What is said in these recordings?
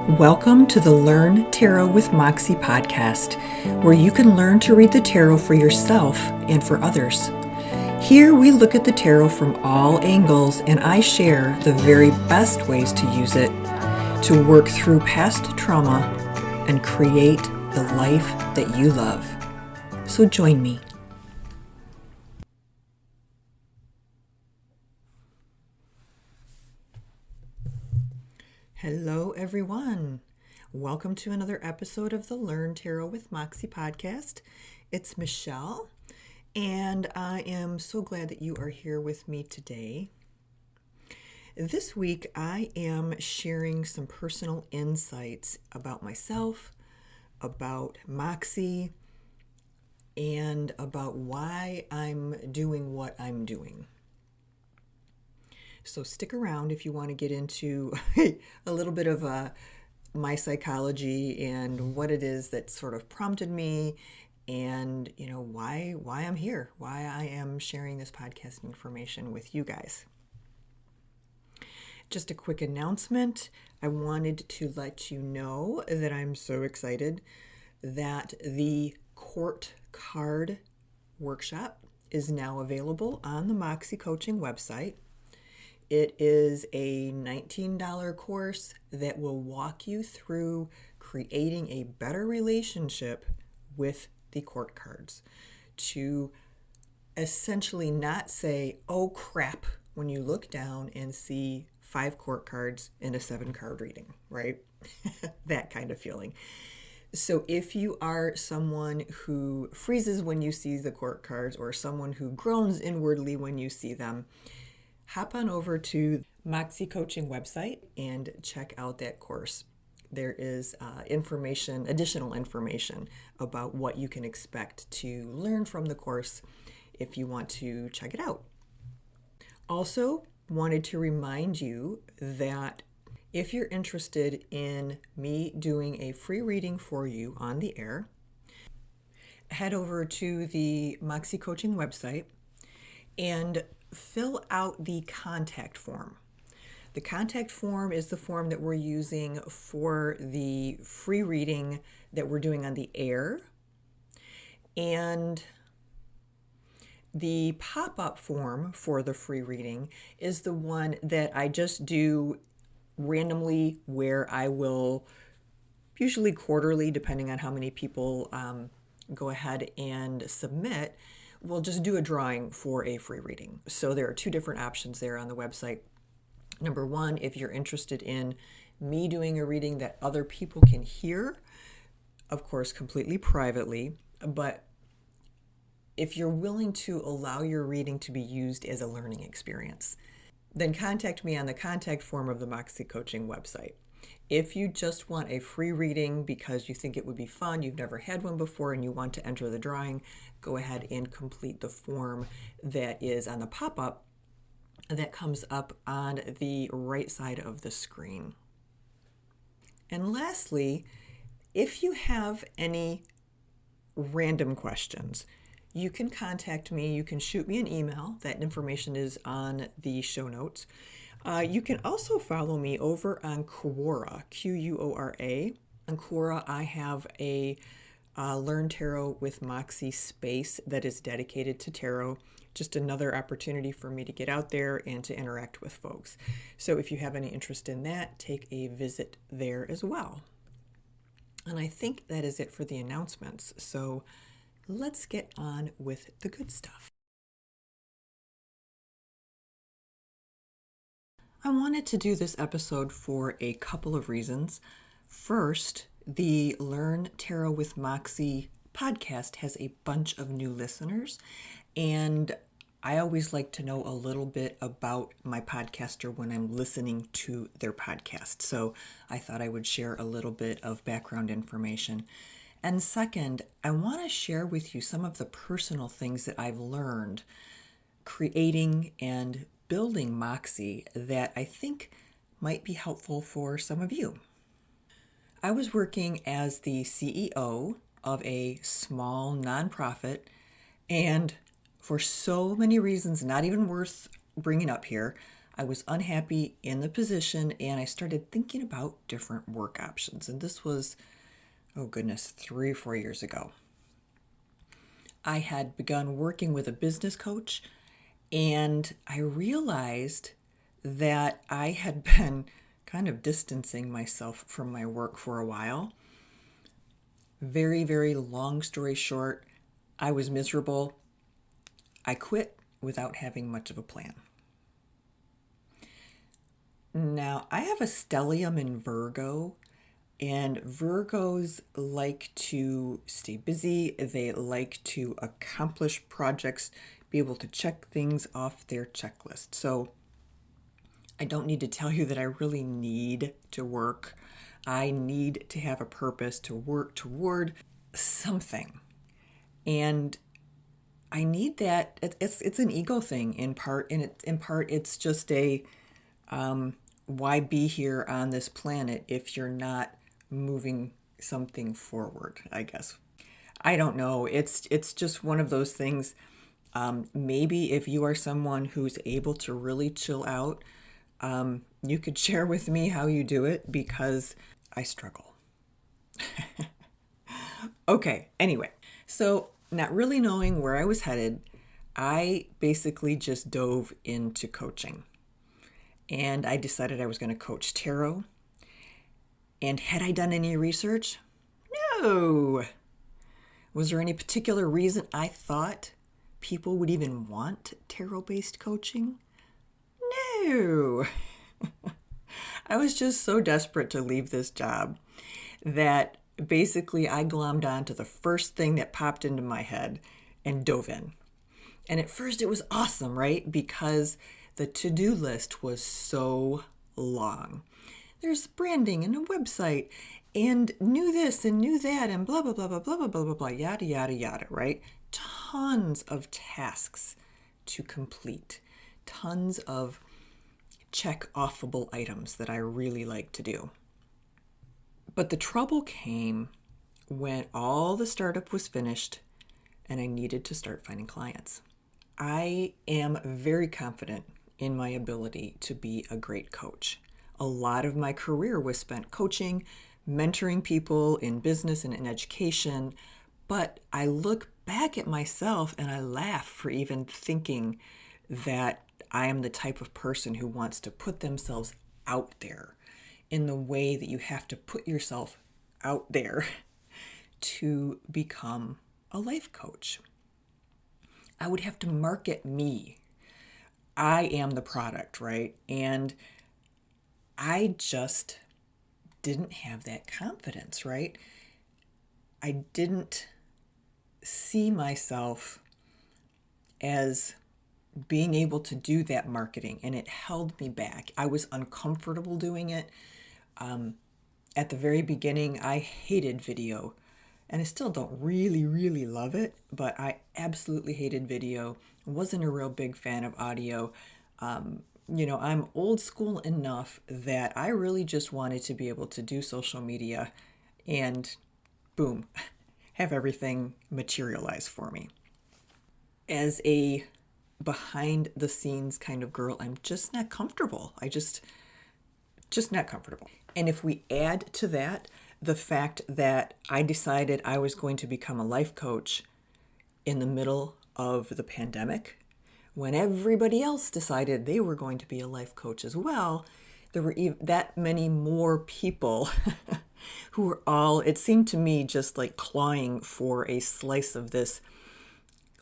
Welcome to the Learn Tarot with Moxxie podcast, where you can learn to read the tarot for yourself and for others. Here we look at the tarot from all angles, and I share the very best ways to use it to work through past trauma and create the life that you love. So join me. Hello, everyone. Welcome to another episode of the Learn Tarot with Moxxie podcast. It's Michelle, and I am so glad that you are here with me today. This week, I am sharing some personal insights about myself, about Moxxie, and about why I'm doing what I'm doing. So stick around if you want to get into a little bit of my psychology and what it is that sort of prompted me, and why I'm here, why I am sharing this podcast information with you guys. Just a quick announcement. I wanted to let you know that I'm so excited that the court card workshop is now available on the Moxxie Coaching website. It is a $19 course that will walk you through creating a better relationship with the court cards, to essentially not say, oh crap, when you look down and see 5 court cards in a 7-card reading, right? That kind of feeling. So if you are someone who freezes when you see the court cards, or someone who groans inwardly when you see them, hop on over to Moxxie Coaching website and check out that course. There is additional information about what you can expect to learn from the course if you want to check it out. Also, wanted to remind you that if you're interested in me doing a free reading for you on the air, head over to the Moxxie Coaching website and fill out the contact form. The contact form is the form that we're using for the free reading that we're doing on the air. And the pop-up form for the free reading is the one that I just do randomly, where I will, usually quarterly, depending on how many people go ahead and submit, we'll just do a drawing for a free reading. So there are 2 different options there on the website. Number 1, if you're interested in me doing a reading that other people can hear, of course, completely privately, but if you're willing to allow your reading to be used as a learning experience, then contact me on the contact form of the Moxxie Coaching website. If you just want a free reading because you think it would be fun, you've never had one before, and you want to enter the drawing, go ahead and complete the form that is on the pop-up that comes up on the right side of the screen. And lastly, if you have any random questions, you can contact me. You can shoot me an email. That information is on the show notes. You can also follow me over on Quora, Quora. On Quora, I have a Learn Tarot with Moxxie space that is dedicated to tarot. Just another opportunity for me to get out there and to interact with folks. So if you have any interest in that, take a visit there as well. And I think that is it for the announcements. So let's get on with the good stuff. I wanted to do this episode for a couple of reasons. First, the Learn Tarot with Moxxie podcast has a bunch of new listeners, and I always like to know a little bit about my podcaster when I'm listening to their podcast. So I thought I would share a little bit of background information. And second, I want to share with you some of the personal things that I've learned creating and building Moxxie that I think might be helpful for some of you. I was working as the CEO of a small nonprofit, and for so many reasons not even worth bringing up here, I was unhappy in the position, and I started thinking about different work options. And this was, oh goodness, 3 or 4 years ago. I had begun working with a business coach, and I realized that I had been kind of distancing myself from my work for a while. Very, very long story short, I was miserable. I quit without having much of a plan. Now, I have a stellium in Virgo, and Virgos like to stay busy. They like to accomplish projects, be able to check things off their checklist. So I don't need to tell you that I really need to work. I need to have a purpose to work toward something. And I need that. It's an ego thing in part, and in part it's just a why be here on this planet if you're not moving something forward, I guess. I don't know. It's just one of those things. Maybe if you are someone who's able to really chill out, you could share with me how you do it, because I struggle. Okay, anyway, so not really knowing where I was headed, I basically just dove into coaching. And I decided I was going to coach tarot. And had I done any research? No. Was there any particular reason I thought people would even want tarot-based coaching? No. I was just so desperate to leave this job that basically I glommed onto the first thing that popped into my head and dove in. And at first it was awesome, right? Because the to-do list was so long. There's branding and a website and new this and new that and blah, blah, blah, blah, blah, blah, blah, blah, blah, yada, yada, yada, right? Tons of tasks to complete. Tons of check-offable items that I really like to do. But the trouble came when all the startup was finished and I needed to start finding clients. I am very confident in my ability to be a great coach. A lot of my career was spent coaching, mentoring people in business and in education, but I look back at myself and I laugh for even thinking that I am the type of person who wants to put themselves out there in the way that you have to put yourself out there to become a life coach. I would have to market me. I am the product, right? And I just didn't have that confidence, right? I didn't see myself as being able to do that marketing, and it held me back. I was uncomfortable doing it. At the very beginning, I hated video, and I still don't really, really love it, but I absolutely hated video. Wasn't a real big fan of audio. I'm old school enough that I really just wanted to be able to do social media and boom, have everything materialize for me. As a behind the scenes kind of girl, I'm just not comfortable. Just not comfortable. And if we add to that the fact that I decided I was going to become a life coach in the middle of the pandemic, when everybody else decided they were going to be a life coach as well, there were that many more people who were all, it seemed to me, just like clawing for a slice of this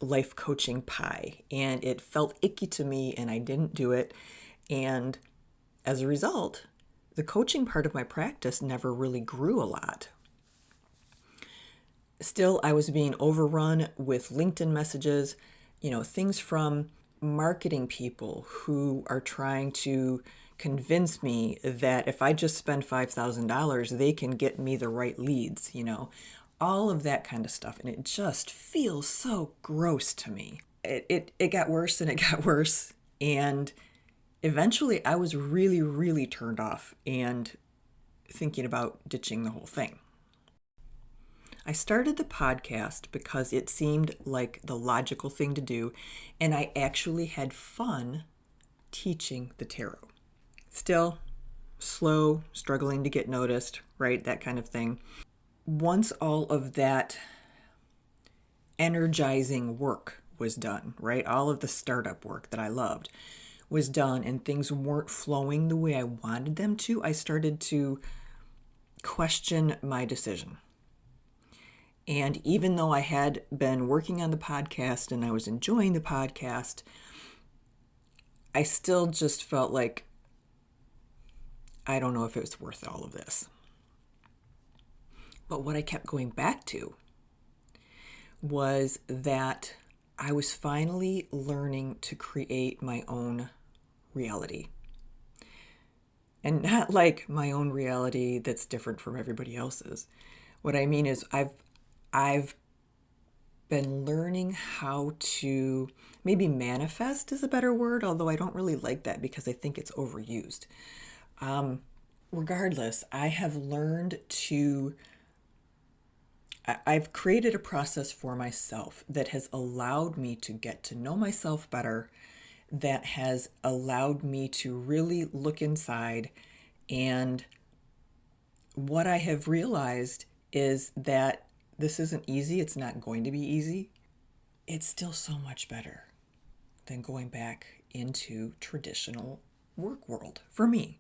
life coaching pie. And it felt icky to me, and I didn't do it. And as a result, the coaching part of my practice never really grew a lot. Still, I was being overrun with LinkedIn messages, things from marketing people who are trying to convince me that if I just spend $5,000, they can get me the right leads, all of that kind of stuff. And it just feels so gross to me. It got worse and it got worse. And eventually I was really, really turned off and thinking about ditching the whole thing. I started the podcast because it seemed like the logical thing to do, and I actually had fun teaching the tarot. Still slow, struggling to get noticed, right? That kind of thing. Once all of that energizing work was done, right? All of the startup work that I loved was done and things weren't flowing the way I wanted them to, I started to question my decision. And even though I had been working on the podcast and I was enjoying the podcast, I still just felt like I don't know if it was worth all of this. But what I kept going back to was that I was finally learning to create my own reality. And not like my own reality that's different from everybody else's. What I mean is I've been learning how to maybe manifest is a better word, although I don't really like that because I think it's overused. Regardless, I have learned to I've created a process for myself that has allowed me to get to know myself better, that has allowed me to really look inside. And what I have realized is that this isn't easy. It's not going to be easy. It's still so much better than going back into traditional work world for me.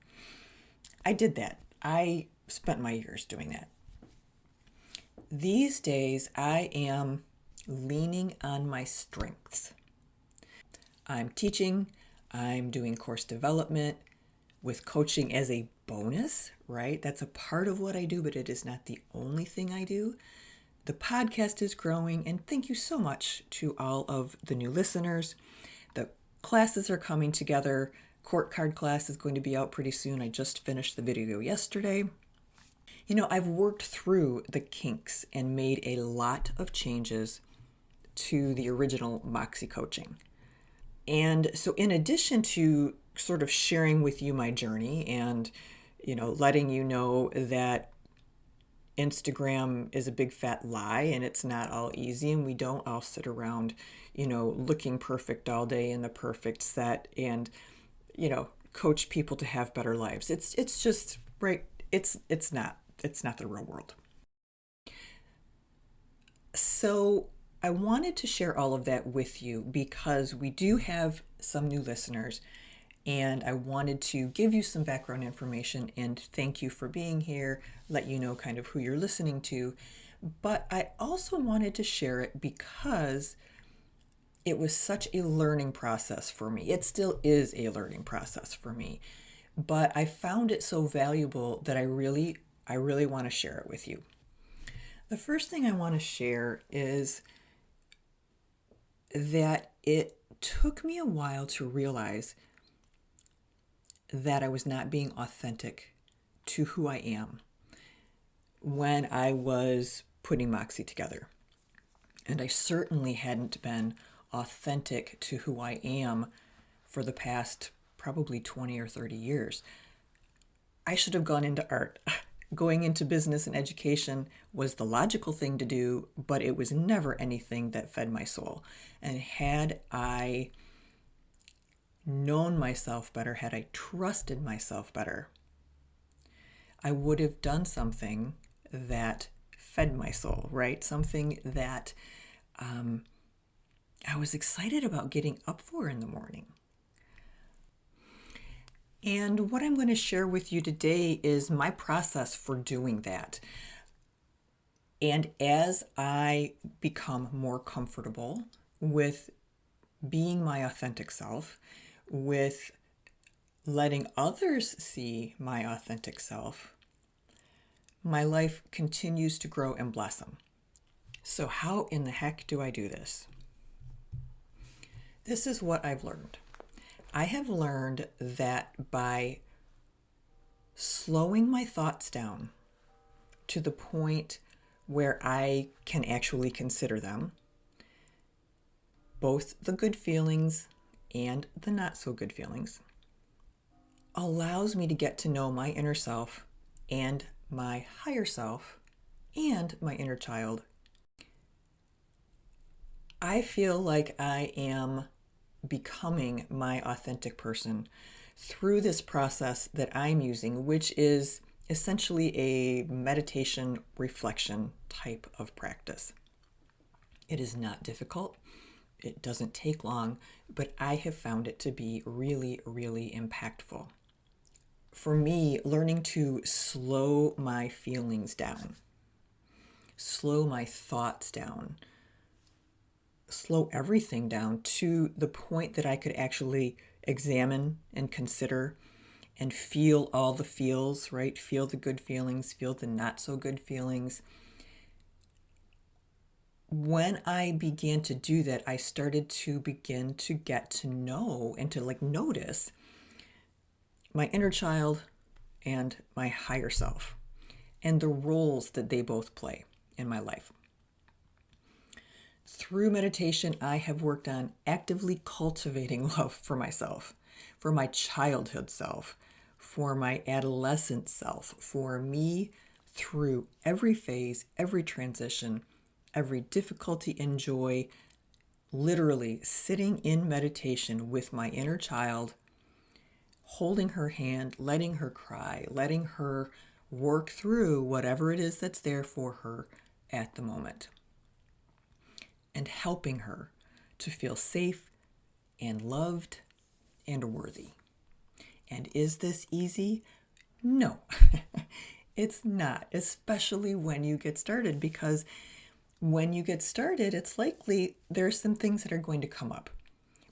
I did that. I spent my years doing that. These days, I am leaning on my strengths. I'm teaching, I'm doing course development with coaching as a bonus, right? That's a part of what I do, but it is not the only thing I do. The podcast is growing, and thank you so much to all of the new listeners. The classes are coming together. Court card class is going to be out pretty soon. I just finished the video yesterday. You know, I've worked through the kinks and made a lot of changes to the original Moxxie coaching. And so in addition to sort of sharing with you my journey and, letting you know that Instagram is a big fat lie and it's not all easy and we don't all sit around, looking perfect all day in the perfect set and, coach people to have better lives. It's just right. It's not the real world. So I wanted to share all of that with you because we do have some new listeners and I wanted to give you some background information and thank you for being here, let you know kind of who you're listening to. But I also wanted to share it because it was such a learning process for me. It still is a learning process for me, but I found it so valuable that I really want to share it with you. The first thing I want to share is that it took me a while to realize that I was not being authentic to who I am when I was putting Moxxie together. And I certainly hadn't been authentic to who I am for the past probably 20 or 30 years. I should have gone into art. Going into business and education was the logical thing to do, but it was never anything that fed my soul. And had I known myself better, had I trusted myself better, I would have done something that fed my soul, right? Something that I was excited about getting up for in the morning. And what I'm going to share with you today is my process for doing that. And as I become more comfortable with being my authentic self, with letting others see my authentic self, my life continues to grow and blossom. So how in the heck do I do this? This is what I've learned. I have learned that by slowing my thoughts down to the point where I can actually consider them, both the good feelings and the not so good feelings, allows me to get to know my inner self and my higher self and my inner child. I feel like I am becoming my authentic person through this process that I'm using, which is essentially a meditation reflection type of practice. It is not difficult. It doesn't take long, but I have found it to be really, really impactful. For me, learning to slow my feelings down, slow my thoughts down, slow everything down to the point that I could actually examine and consider and feel all the feels, right? Feel the good feelings, feel the not so good feelings. When I began to do that, I started to begin to get to know and to notice my inner child and my higher self and the roles that they both play in my life. Through meditation, I have worked on actively cultivating love for myself, for my childhood self, for my adolescent self, for me through every phase, every transition, every difficulty and joy, literally sitting in meditation with my inner child, holding her hand, letting her cry, letting her work through whatever it is that's there for her at the moment, and helping her to feel safe and loved and worthy. And is this easy? No, it's not, especially when you get started, because when you get started, it's likely there's some things that are going to come up.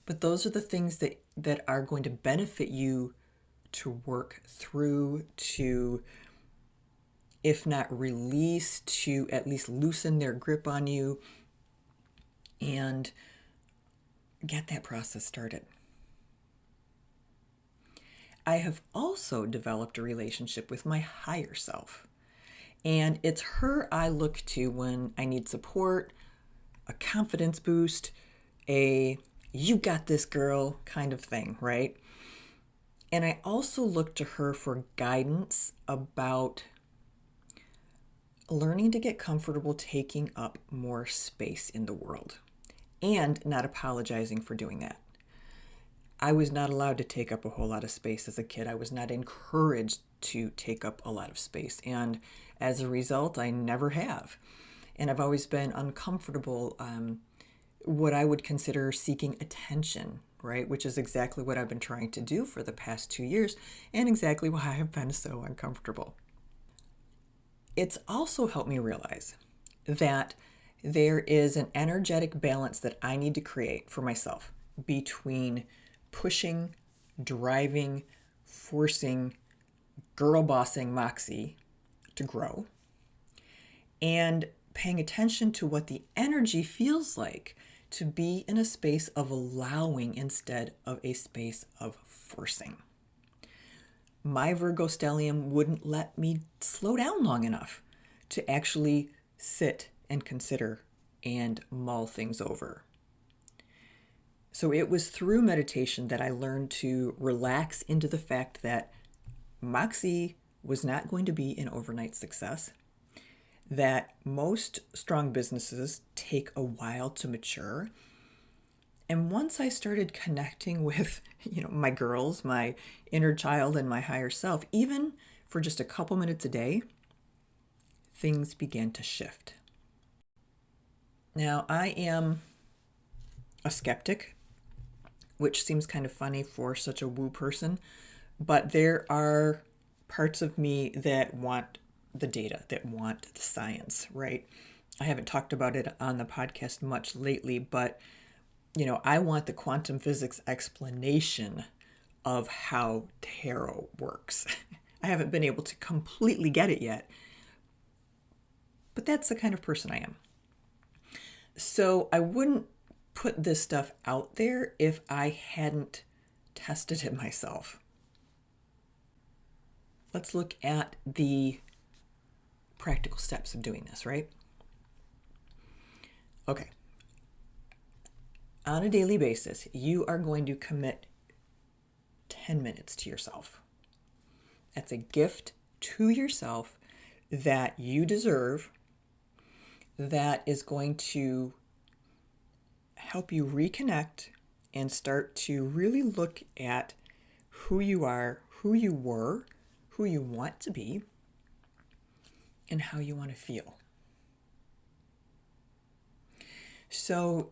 But those are the things that are going to benefit you to work through, to, if not release, to at least loosen their grip on you and get that process started. I have also developed a relationship with my higher self. And it's her I look to when I need support, a confidence boost, a you got this girl kind of thing, right? And I also look to her for guidance about learning to get comfortable taking up more space in the world and not apologizing for doing that. I was not allowed to take up a whole lot of space as a kid. I was not encouraged to take up a lot of space. And as a result, I never have. And I've always been uncomfortable, what I would consider seeking attention, right? Which is exactly what I've been trying to do for the past 2 years and exactly why I've been so uncomfortable. It's also helped me realize that there is an energetic balance that I need to create for myself between pushing, driving, forcing, girl bossing Moxxie to grow, and paying attention to what the energy feels like to be in a space of allowing instead of a space of forcing. My Virgo stellium wouldn't let me slow down long enough to actually sit and consider and mull things over. So it was through meditation that I learned to relax into the fact that Moxxie was not going to be an overnight success, that most strong businesses take a while to mature. And once I started connecting with, my girls, my inner child and my higher self, even for just a couple minutes a day, things began to shift. Now, I am a skeptic, which seems kind of funny for such a woo person, but there are parts of me that want the data, that want the science, right? I haven't talked about it on the podcast much lately, but I want the quantum physics explanation of how tarot works. I haven't been able to completely get it yet, but that's the kind of person I am. So I wouldn't put this stuff out there if I hadn't tested it myself. Let's look at the practical steps of doing this, right? Okay. On a daily basis, you are going to commit 10 minutes to yourself. That's a gift to yourself that you deserve, that is going to help you reconnect and start to really look at who you are, who you were, who you want to be, and how you want to feel. So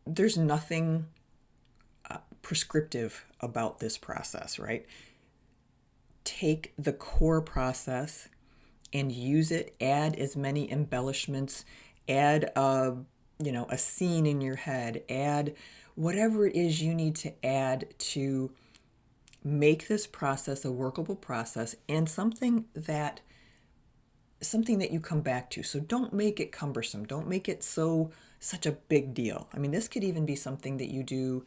there's nothing prescriptive about this process, right? Take the core process and use it. Add as many embellishments. Add a scene in your head. Add whatever it is you need to add to make this process a workable process and something that you come back to. So don't make it cumbersome. Don't make it such a big deal. I mean, this could even be something that you do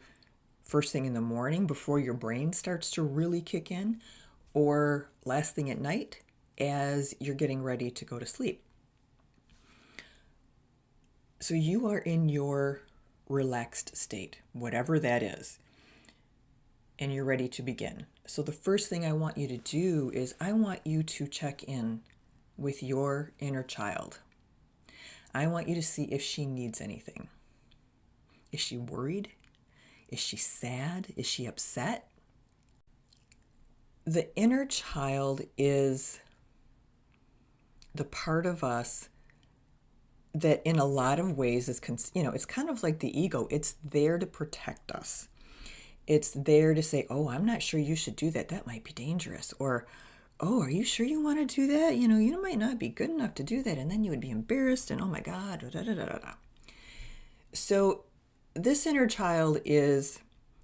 first thing in the morning before your brain starts to really kick in, or last thing at night as you're getting ready to go to sleep. So you are in your relaxed state, whatever that is, and you're ready to begin. So the first thing I want you to do is I want you to check in with your inner child. I want you to see if she needs anything. Is she worried? Is she sad? Is she upset? The inner child is the part of us that in a lot of ways is, it's kind of like the ego. It's there to protect us. It's there to say, oh, I'm not sure you should do that. That might be dangerous. Or, oh, are you sure you want to do that? You might not be good enough to do that. And then you would be embarrassed and, oh my God, da, da, da, da, da. So this inner child is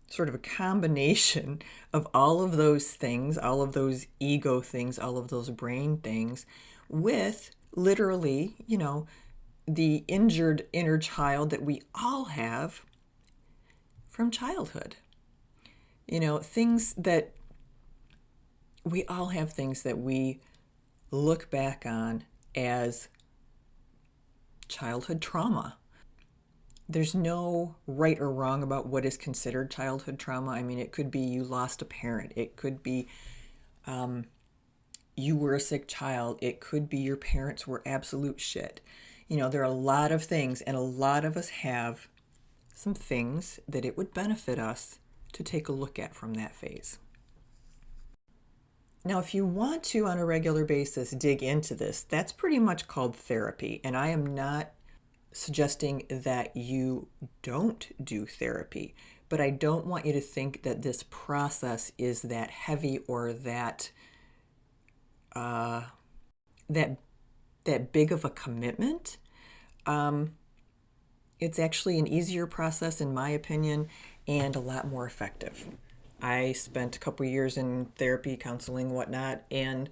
sort of a combination of all of those things, all of those ego things, all of those brain things, with literally, the injured inner child that we all have from childhood. Things that we all have, things that we look back on as childhood trauma. There's no right or wrong about what is considered childhood trauma. I mean, it could be you lost a parent. It could be you were a sick child. It could be your parents were absolute shit. There are a lot of things, and a lot of us have some things that it would benefit us to take a look at from that phase. Now, if you want to, on a regular basis, dig into this, that's pretty much called therapy. And I am not suggesting that you don't do therapy, but I don't want you to think that this process is that heavy or that big of a commitment. It's actually an easier process, in my opinion, and a lot more effective. I spent a couple years in therapy, counseling, whatnot, and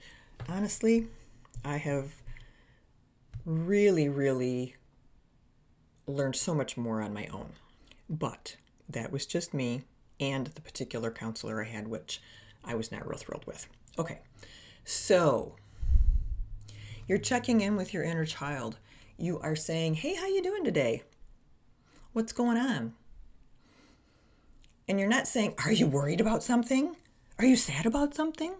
honestly, I have really, really learned so much more on my own. But that was just me and the particular counselor I had, which I was not real thrilled with. Okay, so you're checking in with your inner child. You are saying, hey, how you doing today? What's going on? And you're not saying, are you worried about something? Are you sad about something?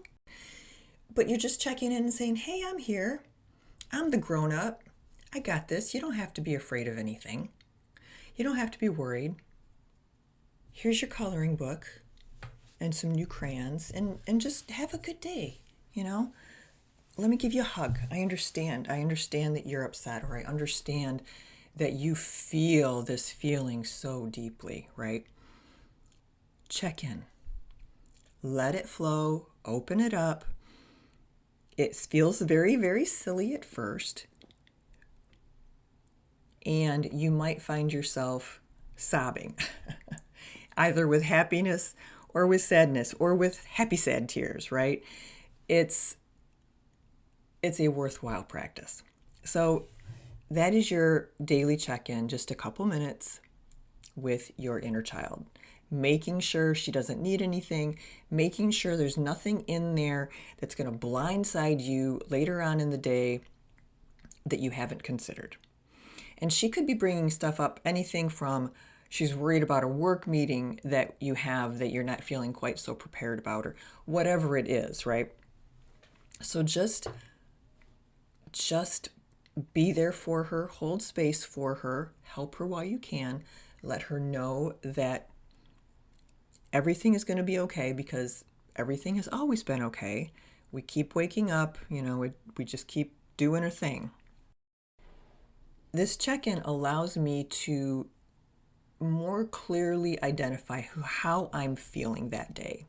But you're just checking in and saying, hey, I'm here. I'm the grown-up. I got this. You don't have to be afraid of anything. You don't have to be worried. Here's your coloring book and some new crayons, and just have a good day, Let me give you a hug. I understand. I understand that you're upset, or I understand that you feel this feeling so deeply, right? Check in. Let it flow. Open it up. It feels very, very silly at first. And you might find yourself sobbing, either with happiness or with sadness or with happy, sad tears, right? It's a worthwhile practice. So that is your daily check-in, just a couple minutes with your inner child, making sure she doesn't need anything, making sure there's nothing in there that's going to blindside you later on in the day that you haven't considered. And she could be bringing stuff up, anything from she's worried about a work meeting that you have that you're not feeling quite so prepared about, or whatever it is, right? So just be there for her, hold space for her, help her while you can, let her know that everything is going to be okay because everything has always been okay. We keep waking up, we just keep doing our thing. This check-in allows me to more clearly identify how I'm feeling that day.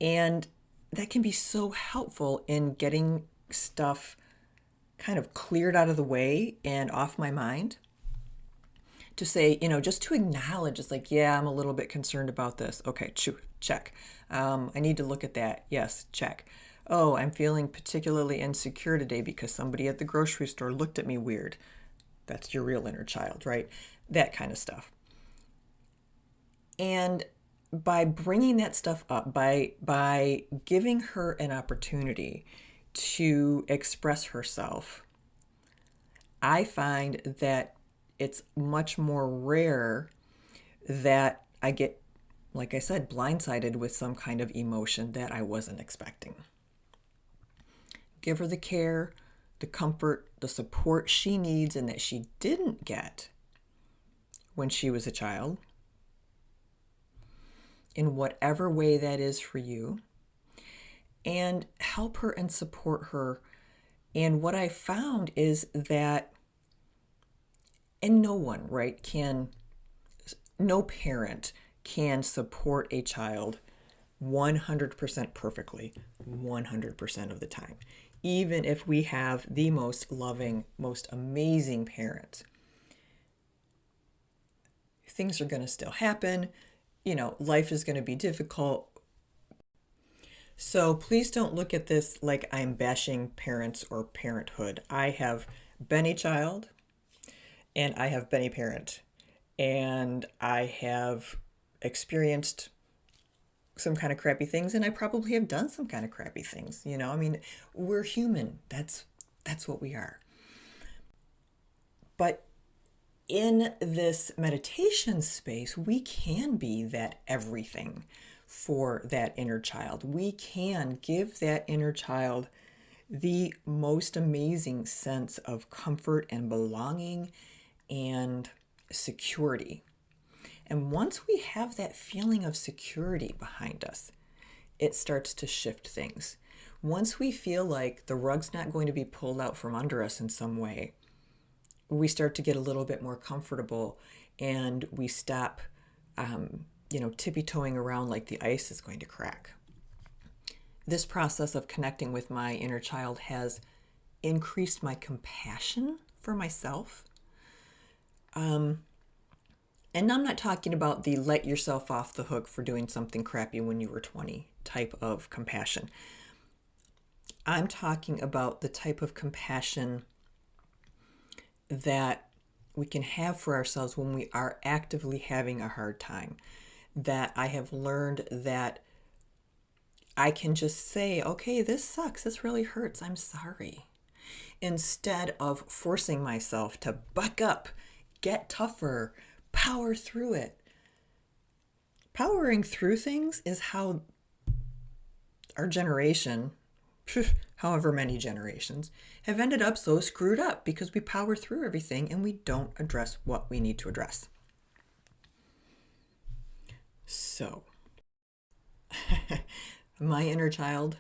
And that can be so helpful in getting stuff kind of cleared out of the way and off my mind. To say, just to acknowledge, it's like, yeah, I'm a little bit concerned about this. Okay, check. I need to look at that. Yes, check. Oh, I'm feeling particularly insecure today because somebody at the grocery store looked at me weird. That's your real inner child, right? That kind of stuff. And by bringing that stuff up, by giving her an opportunity to express herself, I find that it's much more rare that I get, like I said, blindsided with some kind of emotion that I wasn't expecting. Give her the care, the comfort, the support she needs and that she didn't get when she was a child, in whatever way that is for you, and help her and support her. And what I found is that, and no one, right, no parent can support a child 100% perfectly 100% of the time. Even if we have the most loving, most amazing parents, things are going to still happen. Life is going to be difficult. So please don't look at this like I'm bashing parents or parenthood. I have been a child and I have been a parent and I have experienced some kind of crappy things and I probably have done some kind of crappy things. We're human. That's what we are. But in this meditation space, we can be that everything for that inner child. We can give that inner child the most amazing sense of comfort and belonging and security. And once we have that feeling of security behind us, it starts to shift things. Once we feel like the rug's not going to be pulled out from under us in some way, we start to get a little bit more comfortable and we stop, tippy-toeing around like the ice is going to crack. This process of connecting with my inner child has increased my compassion for myself. And I'm not talking about the let yourself off the hook for doing something crappy when you were 20 type of compassion. I'm talking about the type of compassion that we can have for ourselves when we are actively having a hard time. That I have learned that I can just say, okay, this sucks, this really hurts, I'm sorry. Instead of forcing myself to buck up, get tougher, power through it. Powering through things is how our generation, however many generations, have ended up so screwed up because we power through everything and we don't address what we need to address. So, my inner child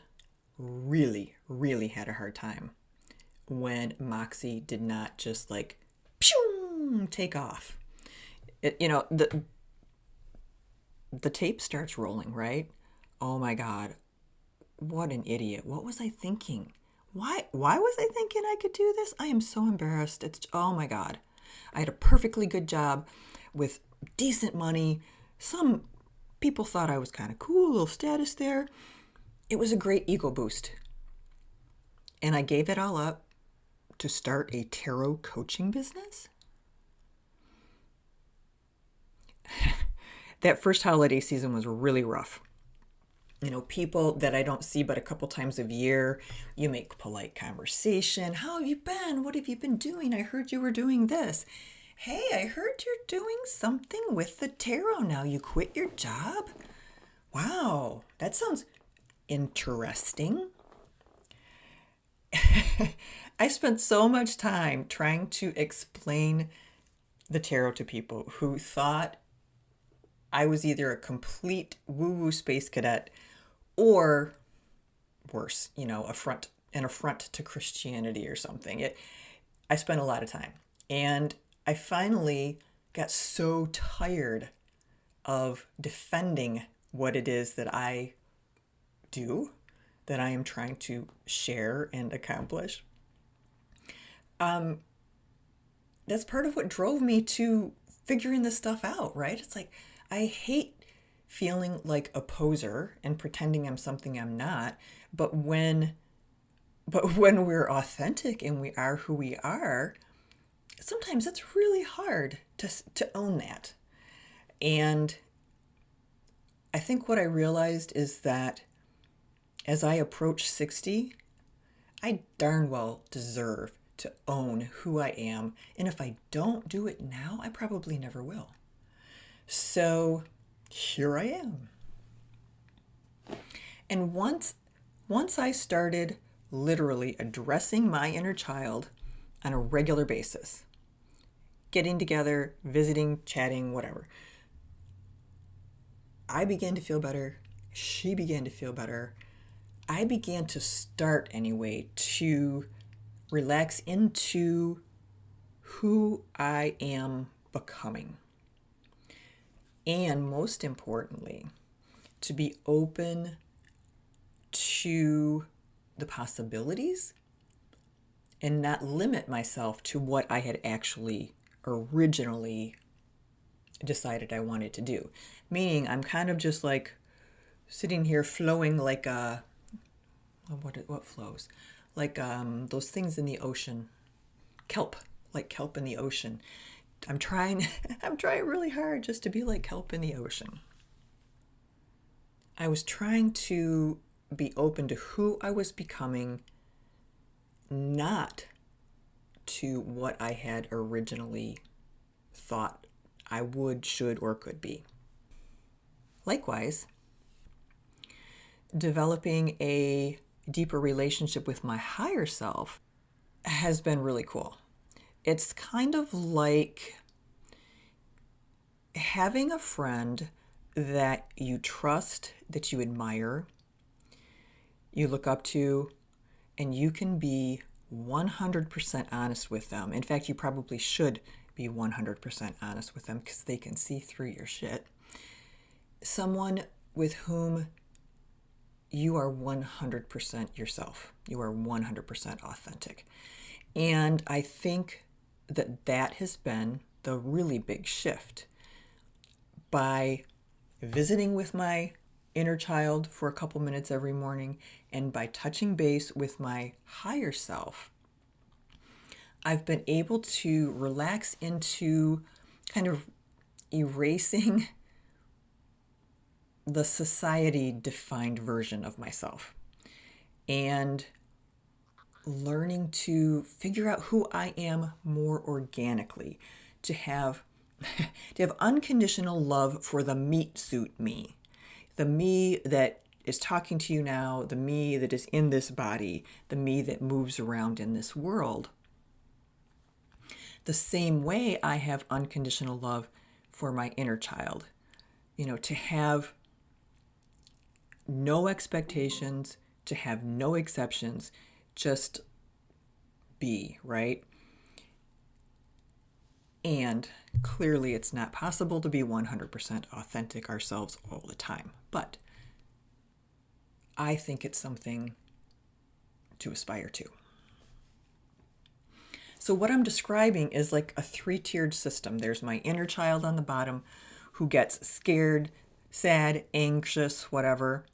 really, really had a hard time when Moxxie did not just like take off. The tape starts rolling, right? Oh my God, what an idiot. What was I thinking? Why was I thinking I could do this? I am so embarrassed. Oh my God. I had a perfectly good job with decent money. Some people thought I was kind of cool, little status there. It was a great ego boost. And I gave it all up to start a tarot coaching business. That first holiday season was really rough. People that I don't see but a couple times a year, you make polite conversation. How have you been? What have you been doing? I heard you were doing this. Hey, I heard you're doing something with the tarot now. You quit your job? Wow, that sounds interesting. I spent so much time trying to explain the tarot to people who thought I was either a complete woo-woo space cadet or worse, an affront to Christianity or something. I spent a lot of time. And I finally got so tired of defending what it is that I do, that I am trying to share and accomplish. That's part of what drove me to figuring this stuff out, right? It's like, I hate feeling like a poser and pretending I'm something I'm not. But when we're authentic and we are who we are, sometimes it's really hard to own that. And I think what I realized is that as I approach 60, I darn well deserve to own who I am. And if I don't do it now, I probably never will. So here I am. And once I started literally addressing my inner child on a regular basis, getting together, visiting, chatting, whatever, I began to feel better. She began to feel better. I began to start anyway to relax into who I am becoming. And most importantly, to be open to the possibilities and not limit myself to what I had actually originally decided I wanted to do. Meaning I'm kind of just like sitting here flowing like what flows? Like those things in the ocean. Kelp, like kelp in the ocean. I'm trying really hard just to be like kelp in the ocean. I was trying to be open to who I was becoming, not to what I had originally thought I would, should, or could be. Likewise, developing a deeper relationship with my higher self has been really cool. It's kind of like having a friend that you trust, that you admire, you look up to, and you can be 100% honest with them. In fact, you probably should be 100% honest with them because they can see through your shit. Someone with whom you are 100% yourself. You are 100% authentic. And I think that has been the really big shift. By visiting with my inner child for a couple minutes every morning and by touching base with my higher self, I've been able to relax into kind of erasing the society-defined version of myself and learning to figure out who I am more organically, to have unconditional love for the meat suit me, the me that is talking to you now, the me that is in this body, the me that moves around in this world. The same way I have unconditional love for my inner child, to have no expectations, to have no exceptions, just be, right? And clearly it's not possible to be 100% authentic ourselves all the time, but I think it's something to aspire to. So what I'm describing is like a 3-tiered system. There's my inner child on the bottom who gets scared, sad, anxious, whatever.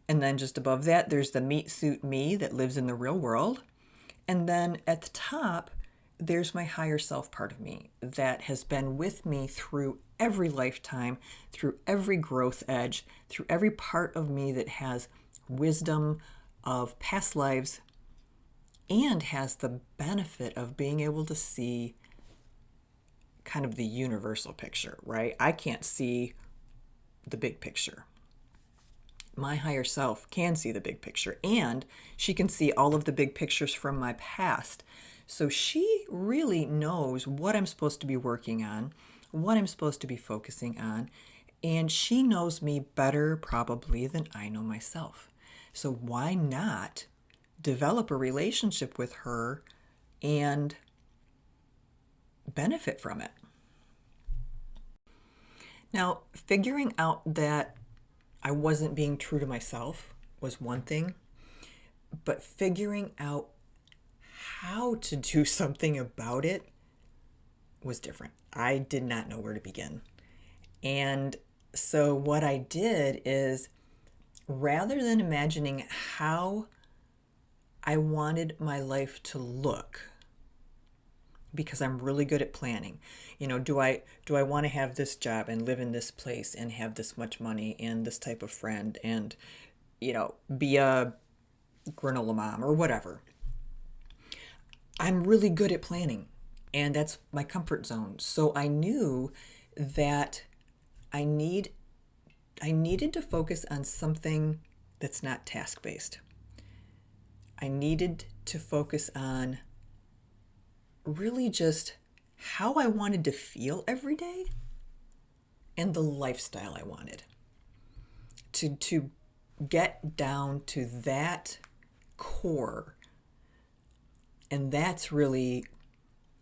And then just above that, there's the meat suit me that lives in the real world. And then at the top, there's my higher self part of me that has been with me through every lifetime, through every growth edge, through every part of me that has wisdom of past lives and has the benefit of being able to see kind of the universal picture, right? I can't see the big picture. My higher self can see the big picture, and she can see all of the big pictures from my past. So she really knows what I'm supposed to be working on, what I'm supposed to be focusing on, And she knows me better probably than I know myself. So why not develop a relationship with her and benefit from it? Now, figuring out that I wasn't being true to myself was one thing, but figuring out how to do something about it was different. I did not know where to begin. And so what I did is, rather than imagining how I wanted my life to look, because I'm really good at planning. Do I want to have this job and live in this place and have this much money and this type of friend and be a granola mom or whatever. I'm really good at planning, and that's my comfort zone. So I knew that I needed to focus on something that's not task-based. I needed to focus on really just how I wanted to feel every day and the lifestyle I wanted. To get down to that core. And that's really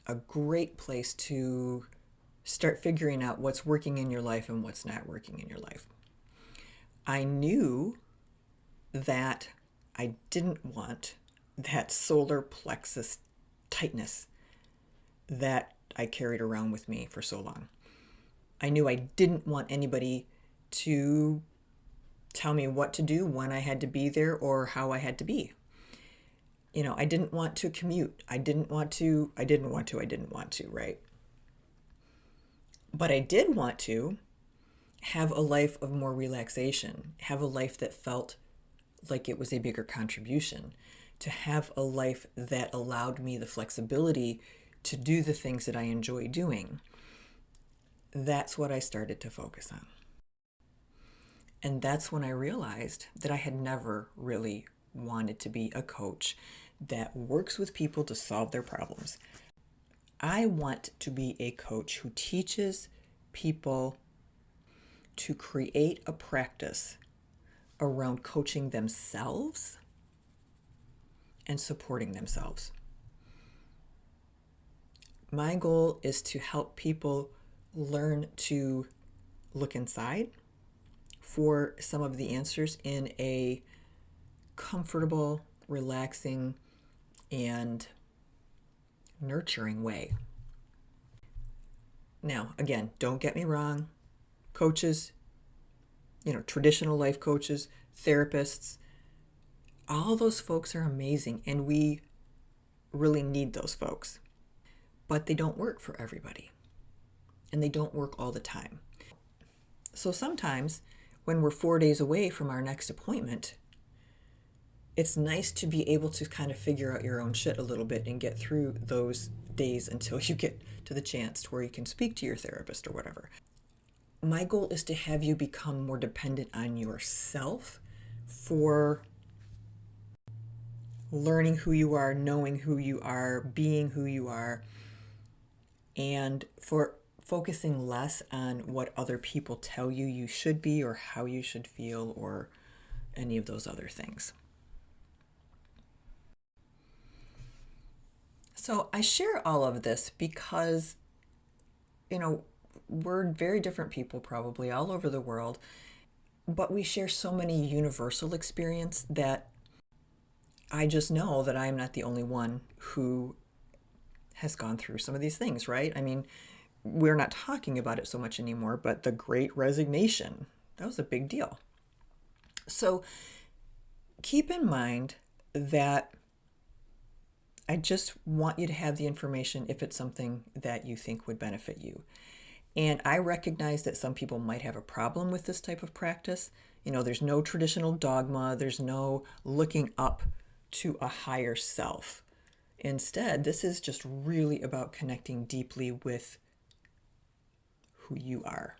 a great place to start figuring out what's working in your life and what's not working in your life. I knew that I didn't want that solar plexus tightness that I carried around with me for so long. I knew I didn't want anybody to tell me what to do, when I had to be there, or how I had to be. I didn't want to commute. I didn't want to, right? But I did want to have a life of more relaxation, have a life that felt like it was a bigger contribution, to have a life that allowed me the flexibility to do the things that I enjoy doing. That's what I started to focus on. And that's when I realized that I had never really wanted to be a coach that works with people to solve their problems. I want to be a coach who teaches people to create a practice around coaching themselves and supporting themselves. My goal is to help people learn to look inside for some of the answers in a comfortable, relaxing, and nurturing way. Now, again, don't get me wrong. Coaches, traditional life coaches, therapists, all those folks are amazing, and we really need those folks. But they don't work for everybody, and they don't work all the time. So sometimes when we're 4 days away from our next appointment, it's nice to be able to kind of figure out your own shit a little bit and get through those days until you get to the chance to where you can speak to your therapist or whatever. My goal is to have you become more dependent on yourself for learning who you are, knowing who you are, being who you are, and for focusing less on what other people tell you you should be or how you should feel or any of those other things. So I share all of this because, we're very different people probably all over the world, but we share so many universal experience that I just know that I am not the only one who has gone through some of these things, right? I mean, we're not talking about it so much anymore, but the Great Resignation, that was a big deal. So keep in mind that I just want you to have the information if it's something that you think would benefit you. And I recognize that some people might have a problem with this type of practice. There's no traditional dogma. There's no looking up to a higher self. Instead, this is just really about connecting deeply with who you are.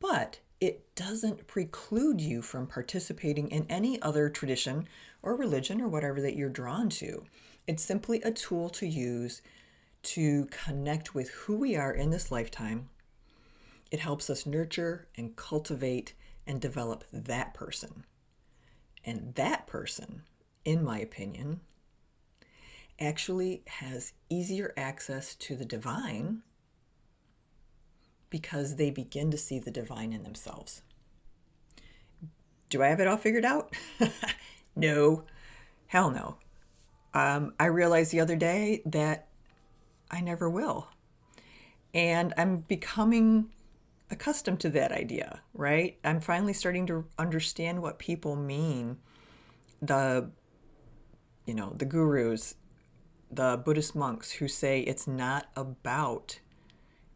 But it doesn't preclude you from participating in any other tradition or religion or whatever that you're drawn to. It's simply a tool to use to connect with who we are in this lifetime, It helps us nurture and cultivate and develop that person. And that person, in my opinion, actually has easier access to the divine because they begin to see the divine in themselves. Do I have it all figured out? No, hell no. I realized the other day that I never will. And I'm becoming accustomed to that idea, right? I'm finally starting to understand what people mean. The gurus, the Buddhist monks who say it's not about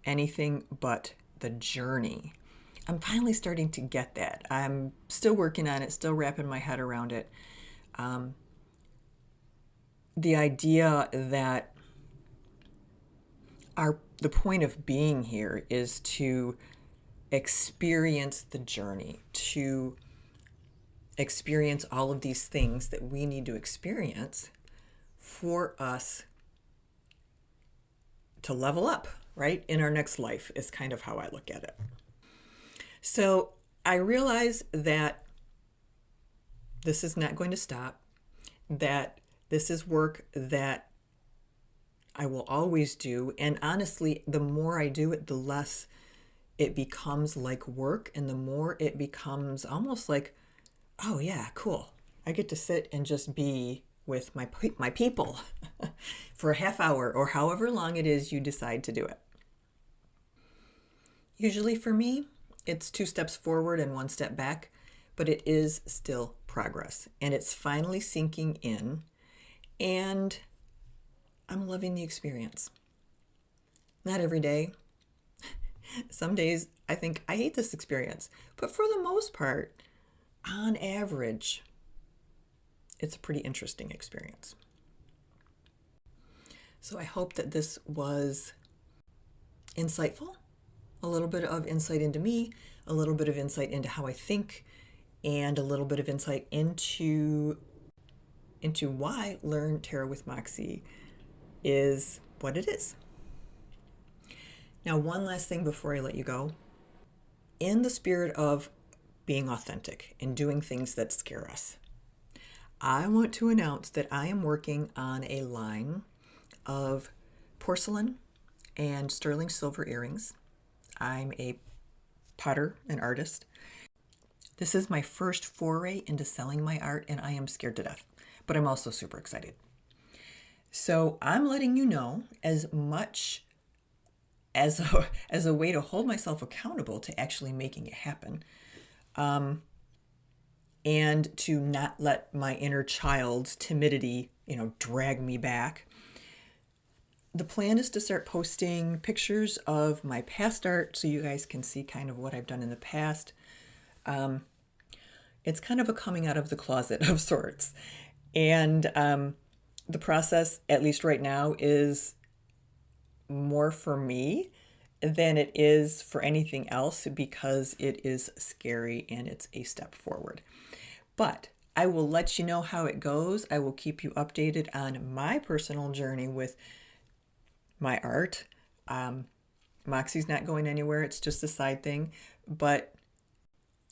anything but the journey. I'm finally starting to get that. I'm still working on it, still wrapping my head around it. The idea that the point of being here is to experience the journey, to experience all of these things that we need to experience for us to level up, right? In our next life is kind of how I look at it. So I realize that this is not going to stop, that this is work that I will always do. And honestly, the more I do it, the less it becomes like work, and the more it becomes almost like, oh yeah, cool. I get to sit and just be with my people for a half hour or however long it is you decide to do it. Usually for me, it's 2 steps forward and 1 step back, but it is still progress, and it's finally sinking in, and I'm loving the experience. Not every day. Some days I think I hate this experience, but for the most part, on average, it's a pretty interesting experience. So I hope that this was insightful, a little bit of insight into me, a little bit of insight into how I think, and a little bit of insight into why Learn Tarot with Moxxie is what it is. Now, one last thing before I let you go. In the spirit of being authentic and doing things that scare us, I want to announce that I am working on a line of porcelain and sterling silver earrings. I'm a potter, an artist. This is my first foray into selling my art, and I am scared to death, but I'm also super excited. So I'm letting you know, as much as a way to hold myself accountable to actually making it happen, and to not let my inner child's timidity, drag me back. The plan is to start posting pictures of my past art so you guys can see kind of what I've done in the past. It's kind of a coming out of the closet of sorts. And the process, at least right now, is more for me than it is for anything else, because it is scary and it's a step forward. But I will let you know how it goes. I will keep you updated on my personal journey with my art. Moxxie's not going anywhere. It's just a side thing. But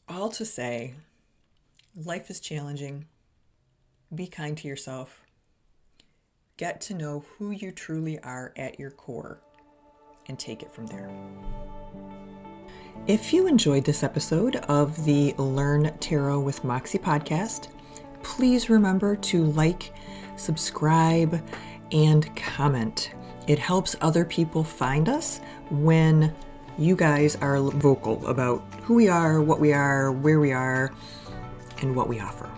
all to say, life is challenging. Be kind to yourself. Get to know who you truly are at your core and take it from there. If you enjoyed this episode of the Learn Tarot with Moxxie podcast, please remember to like, subscribe, and comment. It helps other people find us when you guys are vocal about who we are, what we are, where we are, and what we offer.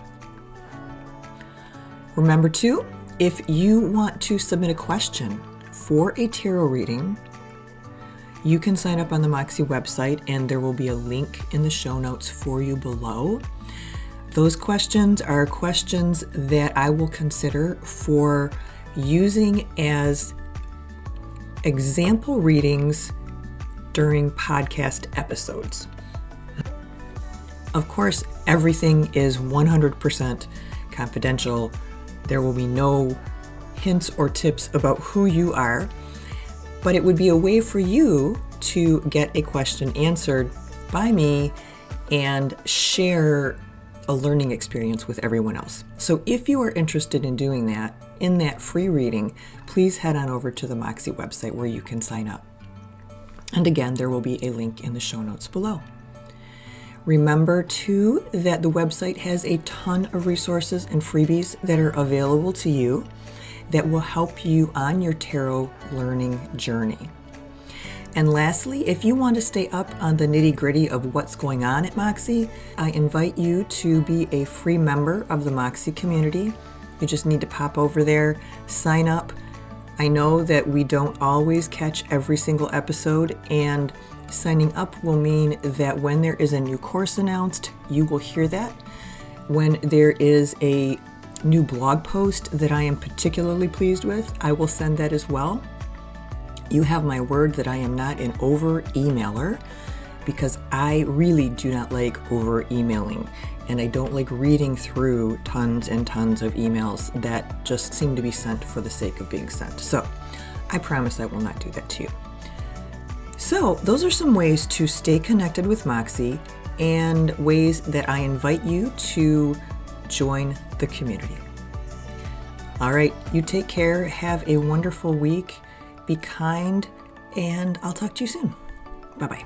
Remember too, if you want to submit a question for a tarot reading, you can sign up on the Moxxie website, and there will be a link in the show notes for you below. Those questions are questions that I will consider for using as example readings during podcast episodes. Of course, everything is 100% confidential. There will be no hints or tips about who you are, but it would be a way for you to get a question answered by me and share a learning experience with everyone else. So if you are interested in doing that, in that free reading, please head on over to the Moxxie website where you can sign up. And again, there will be a link in the show notes below. Remember too that the website has a ton of resources and freebies that are available to you that will help you on your tarot learning journey. And lastly, if you want to stay up on the nitty-gritty of what's going on at Moxxie, I invite you to be a free member of the Moxxie community. You just need to pop over there, sign up. I know that we don't always catch every single episode, and signing up will mean that when there is a new course announced, you will hear that. When there is a new blog post that I am particularly pleased with, I will send that as well. You have my word that I am not an over-emailer, because I really do not like over-emailing, and I don't like reading through tons and tons of emails that just seem to be sent for the sake of being sent. So I promise I will not do that to you. So those are some ways to stay connected with Moxxie and ways that I invite you to join the community. All right, you take care, have a wonderful week. Be kind, and I'll talk to you soon. Bye-bye.